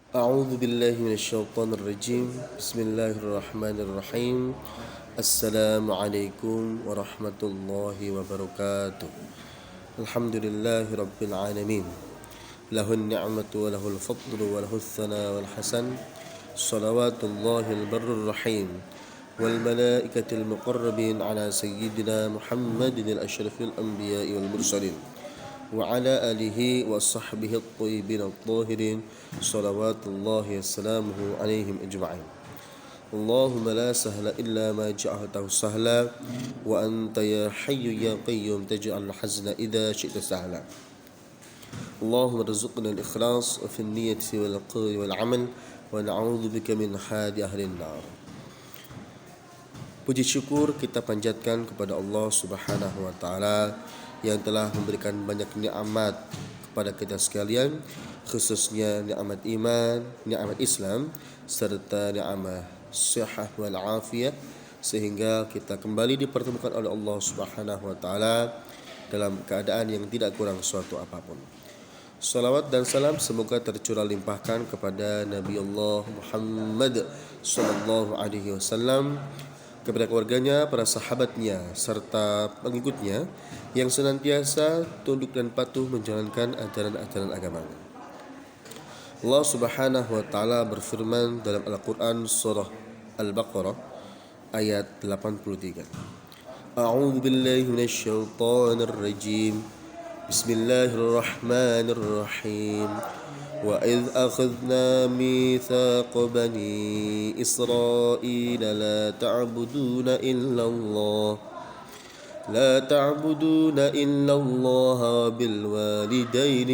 أعوذ بالله من الشيطان الرجيم بسم الله الرحمن الرحيم السلام عليكم ورحمة الله وبركاته الحمد لله رب العالمين له النعمة وله الفضل وله الثناء والحسن صلوات الله البر الرحيم والملائكة المقربين على سيدنا محمد الأشرف الأنبياء والمرسلين وعلى آله وصحبه الطيبين الطاهرين صلوات الله وسلامه عليهم أجمعين اللهم لا سهل إلا ما جعلته سهلا وأنت يا حي يا قيوم تجعل الحزن إذا شئت سهلا اللهم ارزقنا الإخلاص في النية والقول والعمل ونعوذ بك من حال أهل النار. Puji syukur kita panjatkan kepada Allah Subhanahu wa taala yang telah memberikan banyak nikmat kepada kita sekalian, khususnya nikmat iman, nikmat Islam serta nikmat sihah wal afiyah, sehingga kita kembali dipertemukan oleh Allah Subhanahu wa taala dalam keadaan yang tidak kurang suatu apapun. Salawat dan salam semoga tercurah limpahkan kepada Nabi Allah Muhammad sallallahu alaihi wasallam, kepada keluarganya, para sahabatnya, serta pengikutnya yang senantiasa tunduk dan patuh menjalankan ajaran-ajaran agama. Allah Subhanahu wa taala berfirman dalam Al-Qur'an surah Al-Baqarah ayat 83. A'udzu billahi minasyaitonir rajim. Bismillahirrahmanirrahim. وَإِذْ أَخَذْنَا مِيثَاقَ بَنِي إِسْرَائِيلَ لَا تَعْبُدُونَ إِلَّا اللَّهَ وَبِالْوَالِدَيْنِ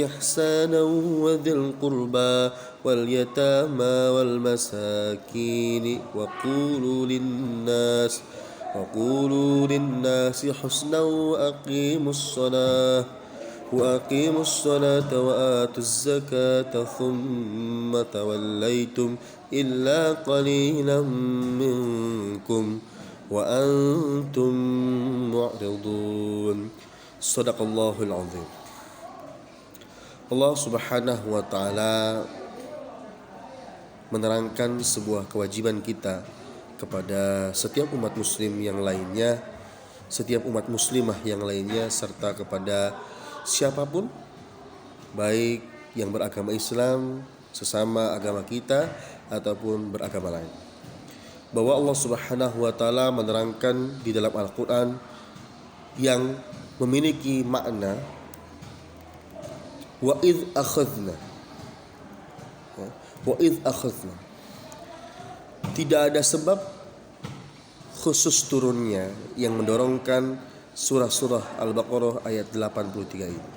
إِحْسَانًا وَذِي الْقُرْبَى وَالْيَتَامَى وَالْمَسَاكِينِ وقولوا للناس حسنا وأقيموا الصلاة وآتوا الزكاة ثم توليتم إلا قليلا منكم وأنتم معرضون صدق الله العظيم. Allah Subhanahu wa taala menerangkan sebuah kewajiban kita kepada setiap umat muslim yang lainnya, setiap umat muslimah yang lainnya, serta kepada siapapun baik yang beragama Islam, sesama agama kita, ataupun beragama lain, bahwa Allah Subhanahu wa taala menerangkan di dalam Al-Qur'an yang memiliki makna wa idz akhadna. Tidak ada sebab khusus turunnya yang mendorongkan surah Al-Baqarah ayat 83 ini.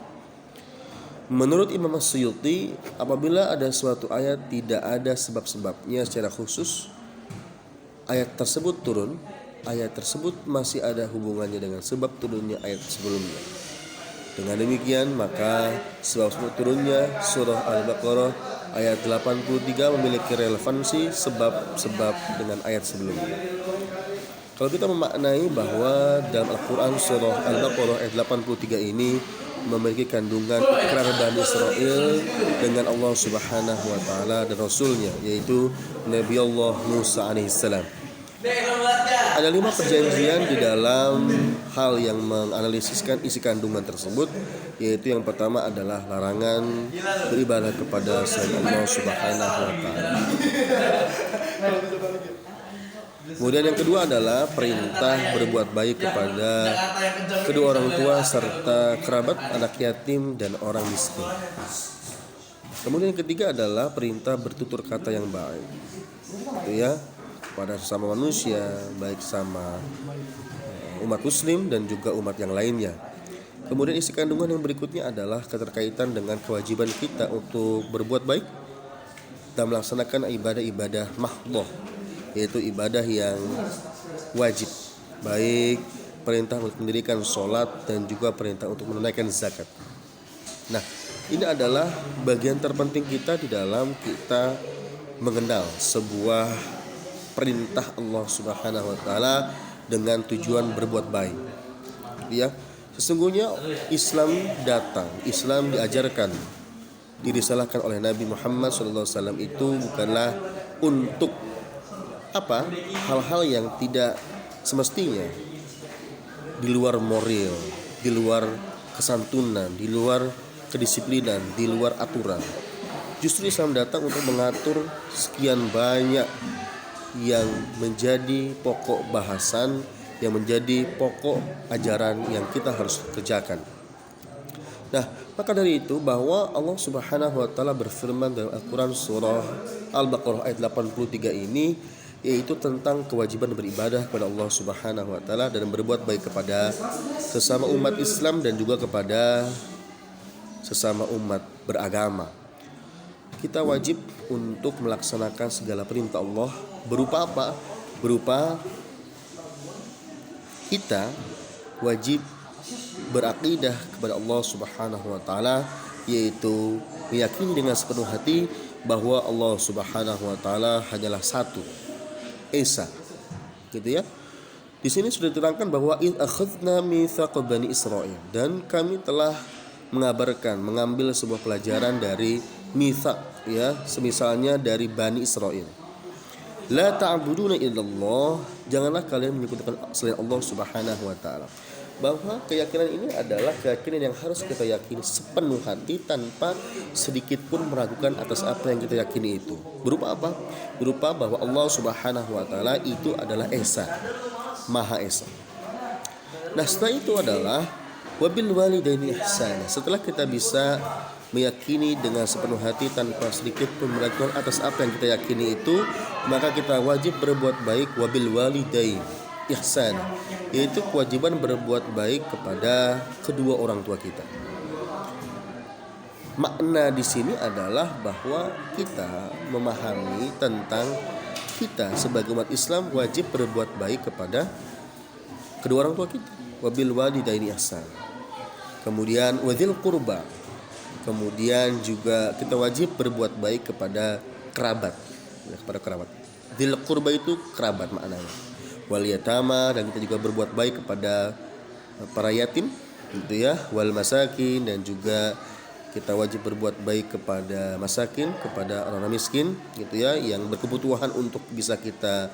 Menurut Imam As-Suyuti, apabila ada suatu ayat tidak ada sebab-sebabnya secara khusus, ayat tersebut turun, ayat tersebut masih ada hubungannya dengan sebab turunnya ayat sebelumnya. Dengan demikian, maka sebab turunnya surah Al-Baqarah ayat 83 memiliki relevansi sebab-sebab dengan ayat sebelumnya. Kalau kita memaknai bahwa dalam Al-Quran surah Al-Baqarah ayat 83 ini memiliki kandungan ikrar Bani Israel dengan Allah Subhanahu wa taala dan Rasulnya, yaitu Nabi Allah Musa alaihissalam. Ada 5 perjanjian di dalam hal yang menganalisiskan isi kandungan tersebut, yaitu yang pertama adalah larangan beribadah kepada selain Allah Subhanahu wa taala. Kemudian yang kedua adalah perintah berbuat baik kepada kedua orang tua serta kerabat, anak yatim dan orang miskin. Kemudian yang ketiga adalah perintah bertutur kata yang baik, pada sesama manusia, baik sama umat muslim dan juga umat yang lainnya. Kemudian isi kandungan yang berikutnya adalah keterkaitan dengan kewajiban kita untuk berbuat baik dan melaksanakan ibadah-ibadah mahdhah, yaitu ibadah yang wajib, baik perintah untuk mendirikan sholat dan juga perintah untuk menunaikan zakat. Nah, ini adalah bagian terpenting kita di dalam kita mengenal sebuah perintah Allah Subhanahu wa taala dengan tujuan berbuat baik. Sesungguhnya Islam datang, Islam diajarkan, dirisalahkan oleh Nabi Muhammad SAW itu bukanlah untuk apa? Hal-hal yang tidak semestinya, di luar moral, di luar kesantunan, di luar kedisiplinan, di luar aturan. Justru Islam datang untuk mengatur sekian banyak yang menjadi pokok bahasan, yang menjadi pokok ajaran yang kita harus kerjakan. Nah, maka dari itu bahwa Allah Subhanahu wa taala berfirman dalam Al-Qur'an surah Al-Baqarah ayat 83 ini, yaitu tentang kewajiban beribadah kepada Allah Subhanahu wa taala dan berbuat baik kepada sesama umat Islam dan juga kepada sesama umat beragama. Kita wajib untuk melaksanakan segala perintah Allah. Berupa apa? Berupa kita wajib berakidah kepada Allah Subhanahu wa taala, yaitu meyakini dengan sepenuh hati bahwa Allah Subhanahu wa taala hanyalah satu, esa. Gitu ya. Di sini sudah diterangkan bahwa id akhadna mitsaqa bani Israil, dan kami telah mengambil sebuah pelajaran dari mitsaq, ya, semisalnya dari Bani Israil. La ta'buduna illallah, janganlah kalian menyekutukan selain Allah Subhanahu wa taala. Bahwa keyakinan ini adalah keyakinan yang harus kita yakini sepenuh hati tanpa sedikit pun meragukan atas apa yang kita yakini itu. Berupa apa? Berupa bahwa Allah Subhanahu wa taala itu adalah esa, Maha Esa. Nah, setelah itu adalah wabil walidaini ihsana. Setelah kita bisa meyakini dengan sepenuh hati tanpa sedikit pun meragukan atas apa yang kita yakini itu, maka kita wajib berbuat baik wabil walidain ihsan, yaitu kewajiban berbuat baik kepada kedua orang tua kita. Makna di sini adalah bahwa kita memahami tentang kita sebagai umat Islam wajib berbuat baik kepada kedua orang tua kita, wabil walidaini ihsan. Kemudian wadzil qurba, kemudian juga kita wajib berbuat baik kepada kerabat, ya, kepada kerabat. Dzil qurba itu kerabat maknanya. Wal yatama, dan kita juga berbuat baik kepada para yatim, gitu ya. Wal masakin, dan juga kita wajib berbuat baik kepada masakin, kepada orang miskin, gitu ya, yang berkebutuhan untuk bisa kita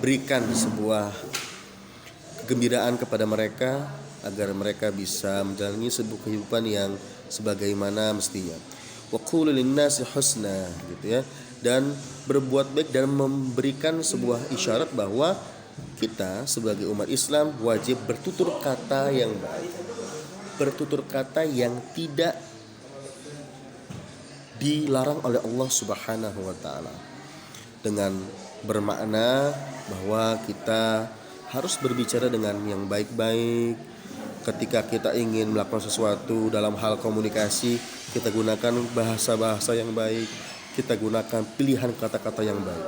berikan sebuah kegembiraan kepada mereka agar mereka bisa menjalani sebuah kehidupan yang sebagaimana mestinya. Wa qulu lin-nasi husna, gitu ya, dan berbuat baik dan memberikan sebuah isyarat bahwa kita sebagai umat Islam wajib bertutur kata yang baik, bertutur kata yang tidak dilarang oleh Allah Subhanahu wa taala, dengan bermakna bahwa kita harus berbicara dengan yang baik-baik. Ketika kita ingin melakukan sesuatu dalam hal komunikasi, kita gunakan bahasa-bahasa yang baik, kita gunakan pilihan kata-kata yang baik.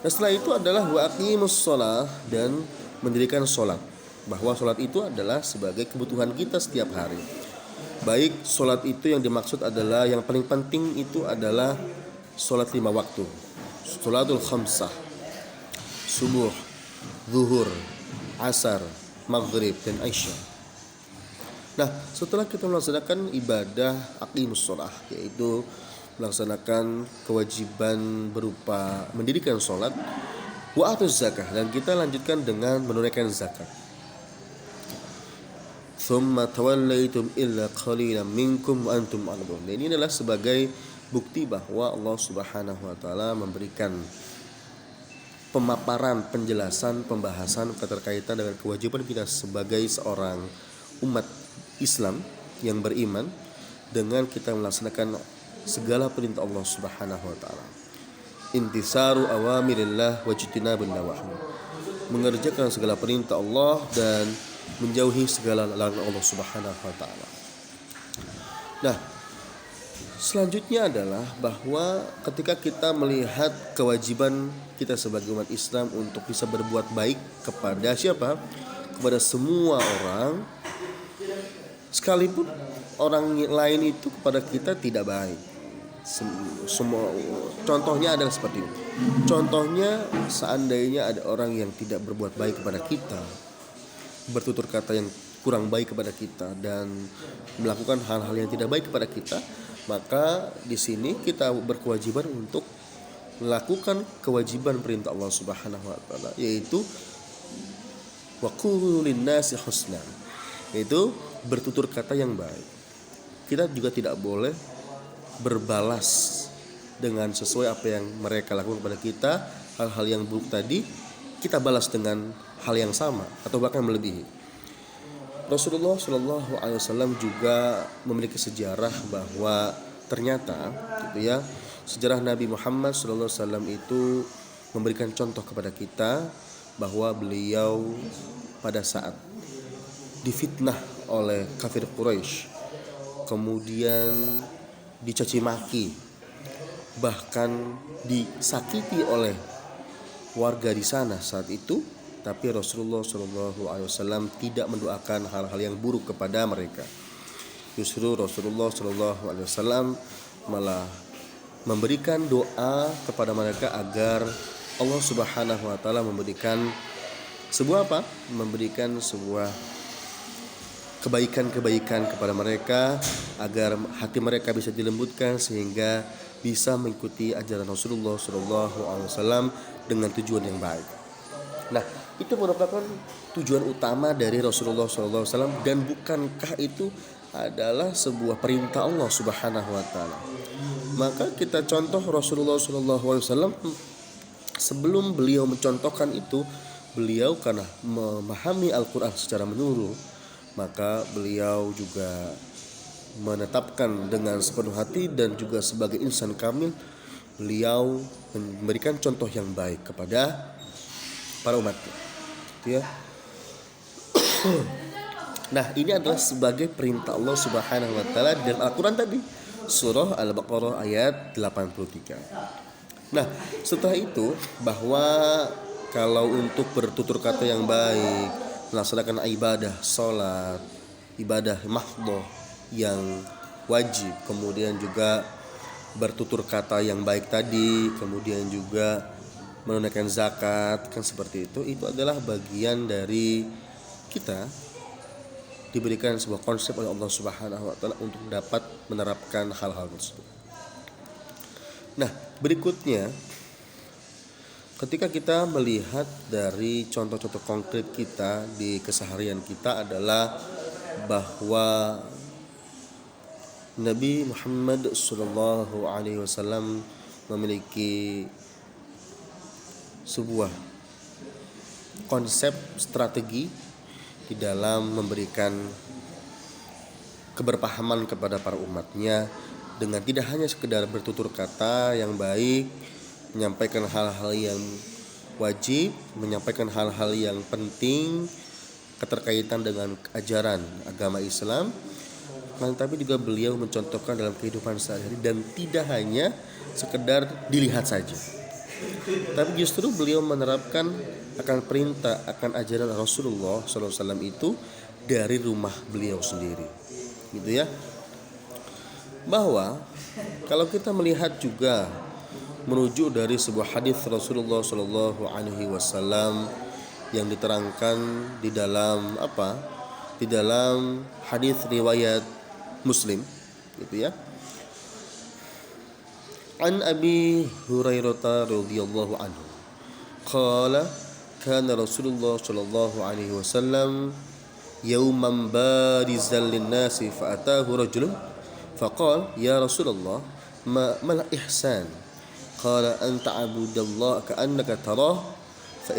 Nah, setelah itu adalah wa aqimus shalah, dan mendirikan sholat. Bahwa sholat itu adalah sebagai kebutuhan kita setiap hari. Baik sholat itu yang dimaksud adalah, yang paling penting itu adalah sholat 5 waktu, sholatul khamsah, subuh, zuhur, asar, maghrib, dan isya. Nah, setelah kita melaksanakan ibadah aqimus shalah, yaitu melaksanakan kewajiban berupa mendirikan sholat, wa atuz zakah, dan kita lanjutkan dengan menunaikan zakat. Tsumma tawallaitum illa qalilan minkum wa antum mu'ridun. Ini adalah sebagai bukti bahwa Allah Subhanahu wa taala memberikan pemaparan, penjelasan, pembahasan keterkaitan dengan kewajiban kita sebagai seorang umat Islam yang beriman, dengan kita melaksanakan segala perintah Allah Subhanahu wa taala. Intisaru awamirillah wajtinabun nawahi, mengerjakan segala perintah Allah dan menjauhi segala larangan Allah Subhanahu wa taala. Nah, selanjutnya adalah bahwa ketika kita melihat kewajiban kita sebagai umat Islam untuk bisa berbuat baik kepada siapa? Kepada semua orang, sekalipun orang lain itu kepada kita tidak baik. Semua contohnya adalah seperti ini. Contohnya, seandainya ada orang yang tidak berbuat baik kepada kita, bertutur kata yang kurang baik kepada kita dan melakukan hal-hal yang tidak baik kepada kita, maka di sini kita berkewajiban untuk melakukan kewajiban perintah Allah Subhanahu wa taala, yaitu wa qulu linnasi husna, yaitu bertutur kata yang baik. Kita juga tidak boleh berbalas dengan sesuai apa yang mereka lakukan kepada kita, hal-hal yang buruk tadi kita balas dengan hal yang sama atau bahkan melebihi. Rasulullah Shallallahu Alaihi Wasallam juga memiliki sejarah bahwa ternyata, gitu ya, sejarah Nabi Muhammad Shallallahu Alaihi Wasallam itu memberikan contoh kepada kita bahwa beliau pada saat difitnah oleh kafir Quraisy, kemudian dicaci maki, bahkan disakiti oleh warga di sana saat itu, tapi Rasulullah Shallallahu Alaihi Wasallam tidak mendoakan hal-hal yang buruk kepada mereka. Justru Rasulullah Shallallahu Alaihi Wasallam malah memberikan doa kepada mereka agar Allah Subhanahu Wa Taala memberikan sebuah apa? Memberikan sebuah kebaikan-kebaikan kepada mereka agar hati mereka bisa dilembutkan sehingga bisa mengikuti ajaran Rasulullah Shallallahu Alaihi Wasallam dengan tujuan yang baik. Nah, itu merupakan tujuan utama dari Rasulullah Shallallahu Alaihi Wasallam, dan bukankah itu adalah sebuah perintah Allah Subhanahu Wa Taala? Maka kita contoh Rasulullah Shallallahu Alaihi Wasallam sebelum beliau mencontohkan itu, beliau karena memahami Al-Quran secara menyeluruh, maka beliau juga menetapkan dengan sepenuh hati dan juga sebagai insan kamil, beliau memberikan contoh yang baik kepada para umatnya, gitu ya. Nah, ini adalah sebagai perintah Allah Subhanahu Wa Taala dalam Al-Quran tadi, surah Al-Baqarah ayat 83. Nah, setelah itu bahwa kalau untuk bertutur kata yang baik, melaksanakan ibadah sholat, ibadah mahdhah yang wajib, kemudian juga bertutur kata yang baik tadi, kemudian juga menunaikan zakat, kan seperti itu adalah bagian dari kita diberikan sebuah konsep oleh Allah Subhanahu Wa Taala untuk dapat menerapkan hal-hal tersebut. Nah, berikutnya ketika kita melihat dari contoh-contoh konkret kita di keseharian kita adalah bahwa Nabi Muhammad Sallallahu Alaihi Wasallam memiliki sebuah konsep strategi di dalam memberikan keberpahaman kepada para umatnya dengan tidak hanya sekedar bertutur kata yang baik, menyampaikan hal-hal yang wajib, menyampaikan hal-hal yang penting keterkaitan dengan ajaran agama Islam, tapi juga beliau mencontohkan dalam kehidupan sehari-hari dan tidak hanya sekedar dilihat saja, tapi justru beliau menerapkan akan perintah, akan ajaran Rasulullah SAW itu dari rumah beliau sendiri, gitu ya. Bahwa kalau kita melihat juga merujuk dari sebuah hadis Rasulullah Shallallahu Alaihi Wasallam yang diterangkan di dalam apa? Di dalam hadis riwayat Muslim, gitu ya. An Abi Hurairah radhiyallahu anhu, qala kana Rasulullah Shallallahu Alaihi Wasallam yawman barizan lin-nasi fa'atahu rajulun faqala ya Rasulullah mal ihsan qala an ta'budallaha ka'annaka tarah fa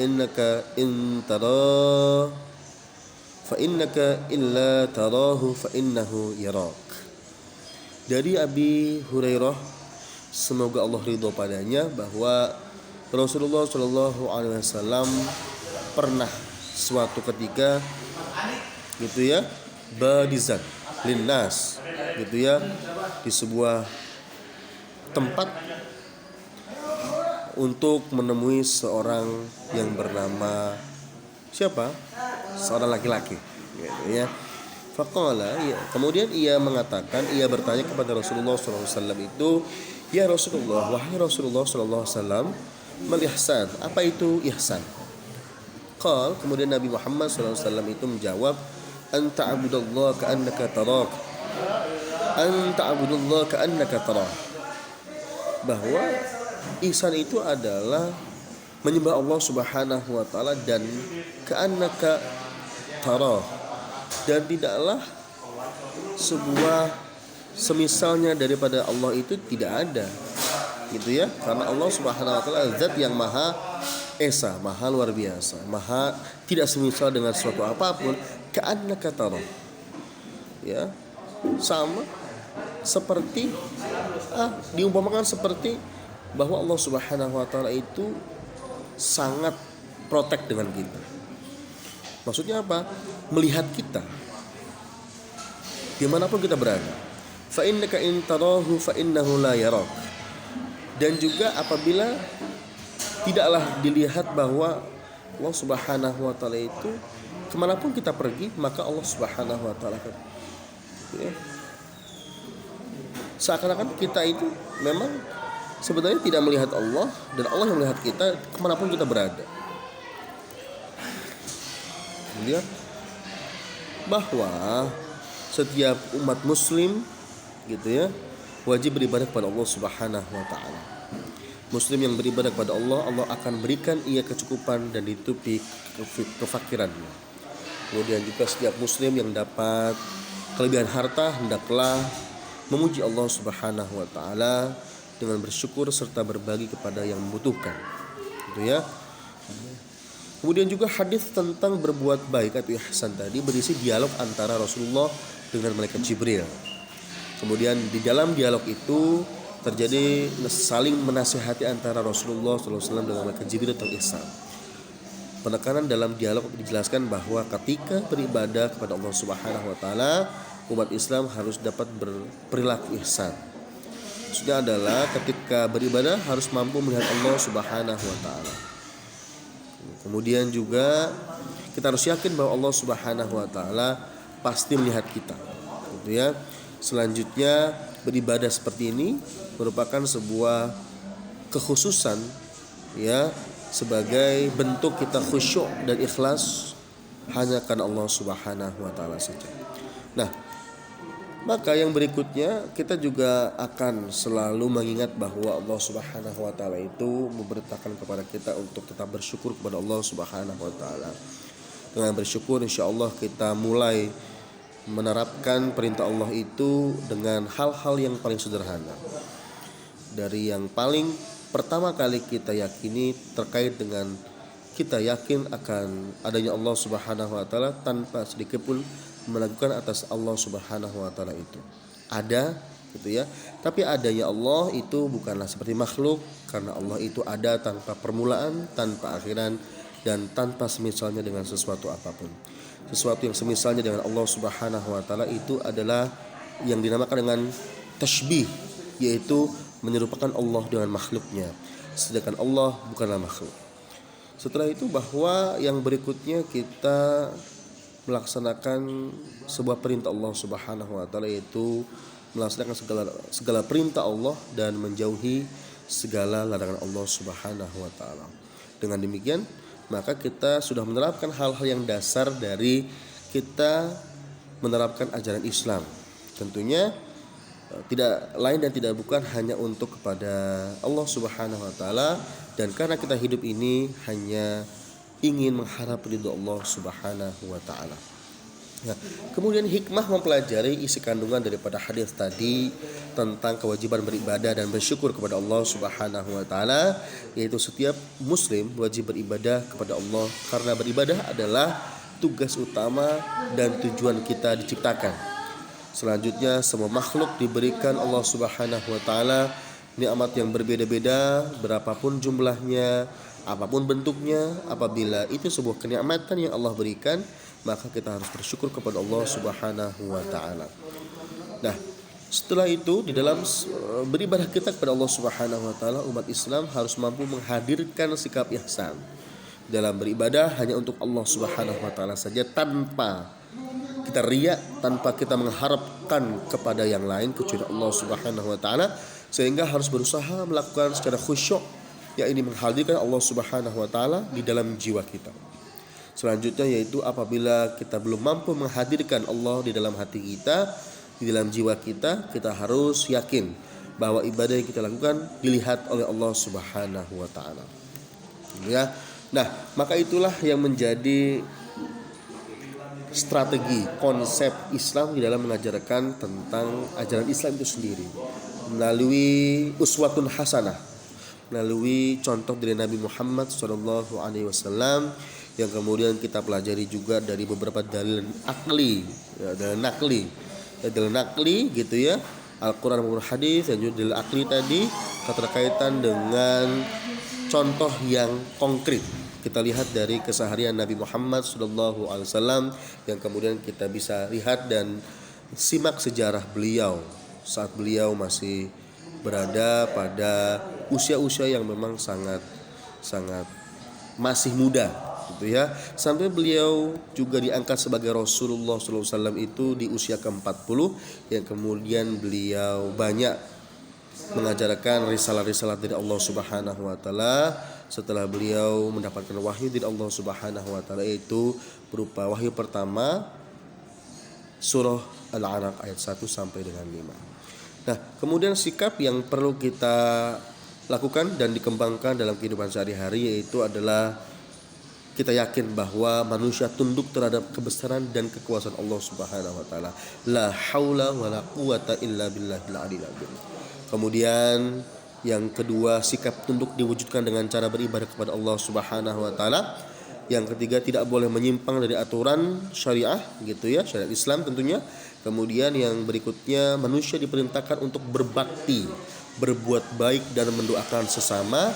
innaka illa tarahu fa innahu yarak. Dari Abi Hurairah, semoga Allah ridho padanya, bahwa Rasulullah Shallallahu Alaihi Wasallam pernah suatu ketika, gitu ya, badizan linnas, gitu ya, di sebuah tempat untuk menemui seorang yang bernama siapa? Seorang laki-laki, gitu ya. Faqala, ya. Kemudian ia mengatakan, ia bertanya kepada Rasulullah SAW itu, ya Rasulullah, wahai Rasulullah SAW, mal ihsan, apa itu ihsan? Qal, kemudian Nabi Muhammad SAW itu menjawab, an ta'budallaha ka'annaka tarak, an ta'budallaha ka'annaka tarak. Bahwa ihsan itu adalah menyembah Allah Subhanahu wa taala dan ka'annaka tarak, dan tidaklah sebuah semisalnya daripada Allah itu tidak ada, gitu ya. Karena Allah Subhanahu wa taala zat yang maha esa, maha luar biasa, maha tidak semisal dengan suatu apapun. Ka'annaka tara, ya, sama seperti diumpamakan seperti bahwa Allah Subhanahu wa taala itu sangat protek dengan kita. Maksudnya apa? Melihat kita dimanapun kita berada. Fa innaka in tarahu fa innahu la yarak. Dan juga apabila tidaklah dilihat bahwa Allah Subhanahu wa taala itu kemanapun kita pergi, maka Allah Subhanahu wa taala ya, seakan-akan kita itu memang sebenarnya tidak melihat Allah, dan Allah yang melihat kita kemanapun kita berada. Lihat bahwa setiap umat muslim, gitu ya, wajib beribadah kepada Allah Subhanahu wa taala. Muslim yang beribadah kepada Allah, Allah akan berikan ia kecukupan dan ditutupi kefakirannya. Kemudian juga setiap muslim yang dapat kelebihan harta, hendaklah memuji Allah Subhanahu wa taala dengan bersyukur serta berbagi kepada yang membutuhkan. Gitu ya. Kemudian juga hadis tentang berbuat baik atau ihsan tadi berisi dialog antara Rasulullah dengan malaikat Jibril. Kemudian di dalam dialog itu terjadi saling menasihati antara Rasulullah SAW dengan malaikat Jibril tentang ihsan. Penekanan dalam dialog dijelaskan bahwa ketika beribadah kepada Allah Subhanahu wa taala, umat Islam harus dapat berperilaku ihsan. Maksudnya adalah ketika beribadah harus mampu melihat Allah Subhanahu wa taala. Kemudian juga kita harus yakin bahwa Allah Subhanahu wa taala pasti melihat kita. Gitu ya. Selanjutnya, beribadah seperti ini merupakan sebuah kekhususan, ya, sebagai bentuk kita khusyuk dan ikhlas hanya karena Allah Subhanahu wa taala saja. Nah, maka yang berikutnya kita juga akan selalu mengingat bahwa Allah Subhanahu wa taala itu memerintahkan kepada kita untuk tetap bersyukur kepada Allah Subhanahu wa taala. Dengan bersyukur insyaallah kita mulai menerapkan perintah Allah itu dengan hal-hal yang paling sederhana. Dari yang paling pertama kali kita yakini terkait dengan kita yakin akan adanya Allah Subhanahu wa taala tanpa sedikit pun melakukan atas Allah Subhanahu wa taala itu. Ada, gitu ya. Tapi adanya Allah itu bukanlah seperti makhluk, karena Allah itu ada tanpa permulaan, tanpa akhiran, dan tanpa semisalnya dengan sesuatu apapun. Sesuatu yang semisalnya dengan Allah Subhanahu wa taala itu adalah yang dinamakan dengan tashbih, yaitu menyerupakan Allah dengan makhluknya, sedangkan Allah bukanlah makhluk. Setelah itu bahwa yang berikutnya kita melaksanakan sebuah perintah Allah Subhanahu wa taala, yaitu melaksanakan segala perintah Allah dan menjauhi segala larangan Allah Subhanahu wa taala. Dengan demikian, maka kita sudah menerapkan hal-hal yang dasar dari kita menerapkan ajaran Islam. Tentunya tidak lain dan tidak bukan hanya untuk kepada Allah Subhanahu wa taala, dan karena kita hidup ini hanya ingin mengharap ridha Allah Subhanahu wa taala. Ya. Kemudian hikmah mempelajari isi kandungan daripada hadis tadi tentang kewajiban beribadah dan bersyukur kepada Allah Subhanahu wa taala, yaitu setiap muslim wajib beribadah kepada Allah karena beribadah adalah tugas utama dan tujuan kita diciptakan. Selanjutnya, semua makhluk diberikan Allah Subhanahu wa taala nikmat yang berbeda-beda, berapapun jumlahnya, apapun bentuknya. Apabila itu sebuah kenikmatan yang Allah berikan, maka kita harus bersyukur kepada Allah Subhanahu wa taala. Nah, setelah itu di dalam beribadah kita kepada Allah Subhanahu wa taala, umat Islam harus mampu menghadirkan sikap ihsan dalam beribadah hanya untuk Allah Subhanahu wa taala saja, tanpa kita riya, tanpa kita mengharapkan kepada yang lain kecuali Allah Subhanahu wa taala, sehingga harus berusaha melakukan secara khusyuk, yakni menghadirkan Allah Subhanahu wa taala di dalam jiwa kita. Selanjutnya yaitu apabila kita belum mampu menghadirkan Allah di dalam hati kita, di dalam jiwa kita, kita harus yakin bahwa ibadah yang kita lakukan dilihat oleh Allah Subhanahu wa taala. Ya. Nah, maka itulah yang menjadi strategi konsep Islam di dalam mengajarkan tentang ajaran Islam itu sendiri melalui uswatun hasanah, melalui contoh dari Nabi Muhammad SAW yang kemudian kita pelajari juga dari beberapa dalil akli, ya, dalil nakli gitu ya, Al-Quran maupun hadis, dan juga dalil akli tadi keterkaitan dengan contoh yang konkret. Kita lihat dari keseharian Nabi Muhammad SAW yang kemudian kita bisa lihat dan simak sejarah beliau saat beliau masih berada pada usia-usia yang memang sangat masih muda gitu ya, sampai beliau juga diangkat sebagai Rasulullah SAW itu di usia ke-40 yang kemudian beliau banyak mengajarkan risalah-risalah dari Allah Subhanahu wa taala setelah beliau mendapatkan wahyu dari Allah Subhanahu wa taala, itu berupa wahyu pertama surah Al-Alaq ayat 1 sampai dengan 5. Nah, kemudian sikap yang perlu kita lakukan dan dikembangkan dalam kehidupan sehari-hari yaitu adalah kita yakin bahwa manusia tunduk terhadap kebesaran dan kekuasaan Allah Subhanahu wa taala. La haula wala quwata illa billahil aliyil azim. Kemudian yang kedua, sikap tunduk diwujudkan dengan cara beribadah kepada Allah Subhanahu wa taala. Yang ketiga, tidak boleh menyimpang dari aturan syariah gitu ya, syariat Islam tentunya. Kemudian yang berikutnya, manusia diperintahkan untuk berbakti, berbuat baik dan mendoakan sesama.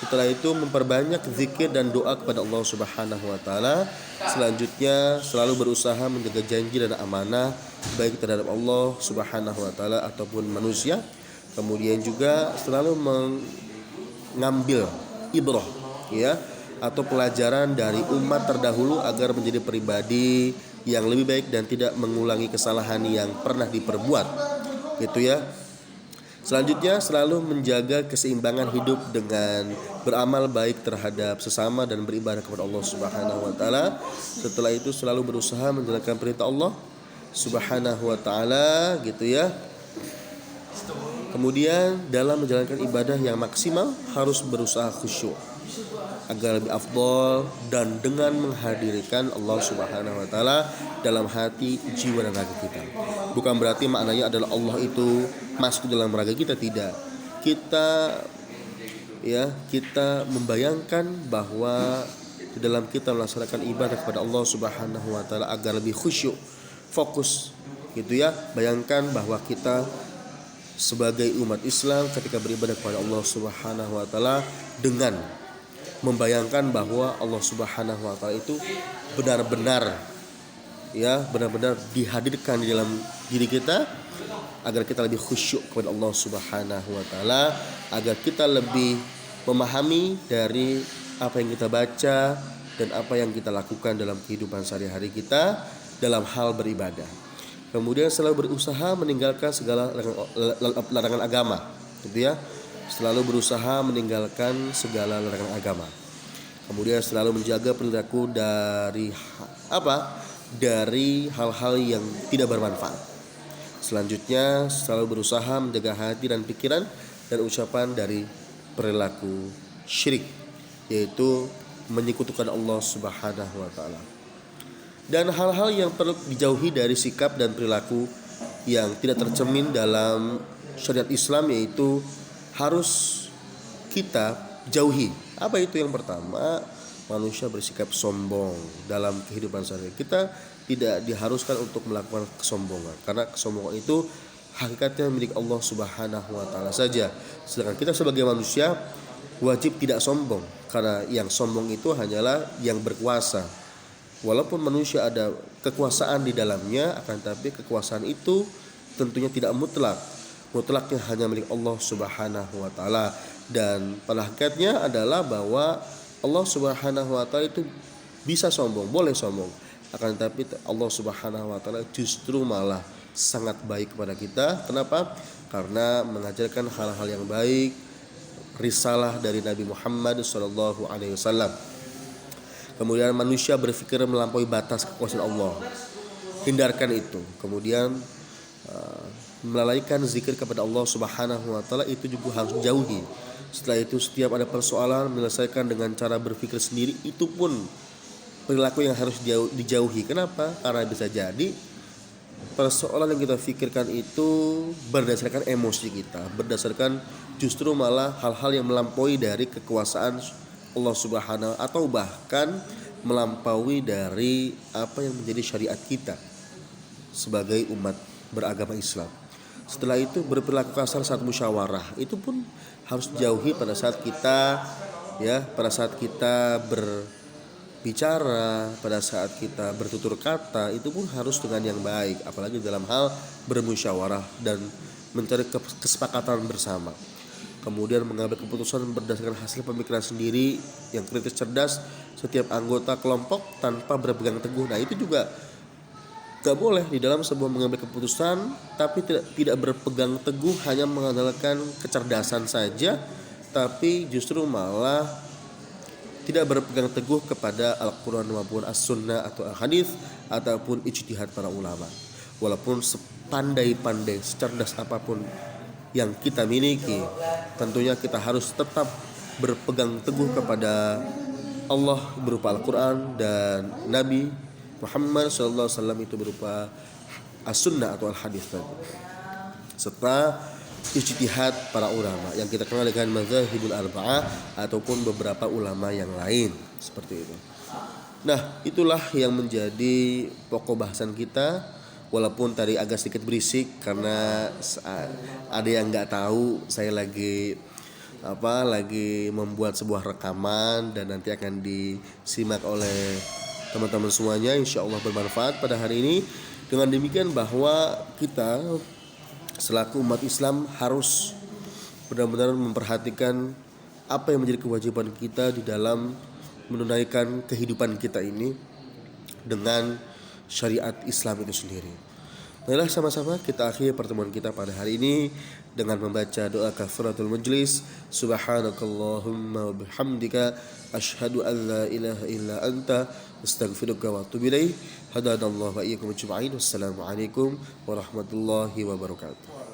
Setelah itu memperbanyak zikir dan doa kepada Allah Subhanahu wa taala. Selanjutnya selalu berusaha menjaga janji dan amanah baik terhadap Allah Subhanahu wa taala ataupun manusia. Kemudian juga selalu mengambil ibrah ya atau pelajaran dari umat terdahulu agar menjadi pribadi yang lebih baik dan tidak mengulangi kesalahan yang pernah diperbuat gitu ya. Selanjutnya selalu menjaga keseimbangan hidup dengan beramal baik terhadap sesama dan beribadah kepada Allah Subhanahu wa taala. Setelah itu selalu berusaha menjalankan perintah Allah Subhanahu wa taala gitu ya. Kemudian dalam menjalankan ibadah yang maksimal harus berusaha khusyuk agar lebih afdol dan dengan menghadirkan Allah Subhanahu wa taala dalam hati, jiwa dan raga kita. Bukan berarti maknanya adalah Allah itu masuk dalam raga kita, tidak. Kita membayangkan bahwa di dalam kita melaksanakan ibadah kepada Allah Subhanahu wa taala agar lebih khusyuk, fokus gitu ya. Bayangkan bahwa kita sebagai umat Islam ketika beribadah kepada Allah Subhanahu wa taala dengan membayangkan bahwa Allah Subhanahu wa taala itu benar-benar dihadirkan di dalam diri kita agar kita lebih khusyuk kepada Allah Subhanahu wa taala, agar kita lebih memahami dari apa yang kita baca dan apa yang kita lakukan dalam kehidupan sehari-hari kita dalam hal beribadah. Kemudian selalu berusaha meninggalkan segala larangan agama, gitu ya. Selalu berusaha meninggalkan segala larangan agama. Kemudian selalu menjaga perilaku dari hal-hal yang tidak bermanfaat. Selanjutnya selalu berusaha menjaga hati dan pikiran dan ucapan dari perilaku syirik, yaitu menyekutukan Allah Subhanahu wa taala. Dan hal-hal yang perlu dijauhi dari sikap dan perilaku yang tidak tercermin dalam syariat Islam, yaitu harus kita jauhi. Apa itu? Yang pertama, manusia bersikap sombong dalam kehidupan sehari-hari. Kita tidak diharuskan untuk melakukan kesombongan, karena kesombongan itu hakikatnya milik Allah Subhanahu wa taala saja. Sedangkan kita sebagai manusia wajib tidak sombong, karena yang sombong itu hanyalah yang berkuasa. Walaupun manusia ada kekuasaan di dalamnya, akan tapi kekuasaan itu tentunya tidak mutlak. Mutlaknya hanya milik Allah Subhanahu wa taala. Dan pada hakikatnya adalah bahwa Allah Subhanahu wa taala itu bisa sombong, boleh sombong. Akan tapi Allah Subhanahu wa taala justru malah sangat baik kepada kita. Kenapa? Karena mengajarkan hal-hal yang baik, risalah dari Nabi Muhammad SAW. Kemudian manusia berpikir melampaui batas kekuasaan Allah, hindarkan itu. Kemudian melalaikan zikir kepada Allah Subhanahu wa taala itu juga harus jauhi. Setelah itu setiap ada persoalan menyelesaikan dengan cara berpikir sendiri, itu pun perilaku yang harus dijauhi. Kenapa? Karena bisa jadi persoalan yang kita pikirkan itu berdasarkan emosi kita, berdasarkan justru malah hal-hal yang melampaui dari kekuasaan Allah Subhanahu atau bahkan melampaui dari apa yang menjadi syariat kita sebagai umat beragama Islam. Setelah itu berperilaku kasar saat musyawarah, itu pun harus dijauhi pada saat kita berbicara, pada saat kita bertutur kata, itu pun harus dengan yang baik, apalagi dalam hal bermusyawarah dan mencari kesepakatan bersama. Kemudian mengambil keputusan berdasarkan hasil pemikiran sendiri yang kritis, cerdas setiap anggota kelompok tanpa berpegang teguh. Nah, itu juga gak boleh di dalam sebuah mengambil keputusan tapi tidak berpegang teguh hanya mengandalkan kecerdasan saja, tapi justru malah tidak berpegang teguh kepada Al-Quran maupun As-Sunnah atau Al-Hadis ataupun ijtihad para ulama. Walaupun sepandai-pandai, secerdas apapun yang kita miliki, tentunya kita harus tetap berpegang teguh kepada Allah berupa Al-Quran dan Nabi Muhammad SAW itu berupa As-Sunnah atau Al-Hadis tadi, serta ijtihad para ulama yang kita kenal dengan mazhabul arba'ah ataupun beberapa ulama yang lain seperti itu. Nah, itulah yang menjadi pokok bahasan kita. Walaupun tadi agak sedikit berisik karena ada yang nggak tahu saya lagi membuat sebuah rekaman dan nanti akan disimak oleh teman-teman semuanya, insya Allah bermanfaat pada hari ini. Dengan demikian bahwa kita selaku umat Islam harus benar-benar memperhatikan apa yang menjadi kewajiban kita di dalam menunaikan kehidupan kita ini dengan syariat Islam itu sendiri. Marilah sama-sama kita akhiri pertemuan kita pada hari ini dengan membaca doa kafaratul majlis. Subhanakallahumma wa bihamdika asyhadu an la ilaha illa anta astaghfiruka wa atubu ilaik. Hadanallahu wa iyyakum ajma'in. Wassalamualaikum warahmatullahi wabarakatuh.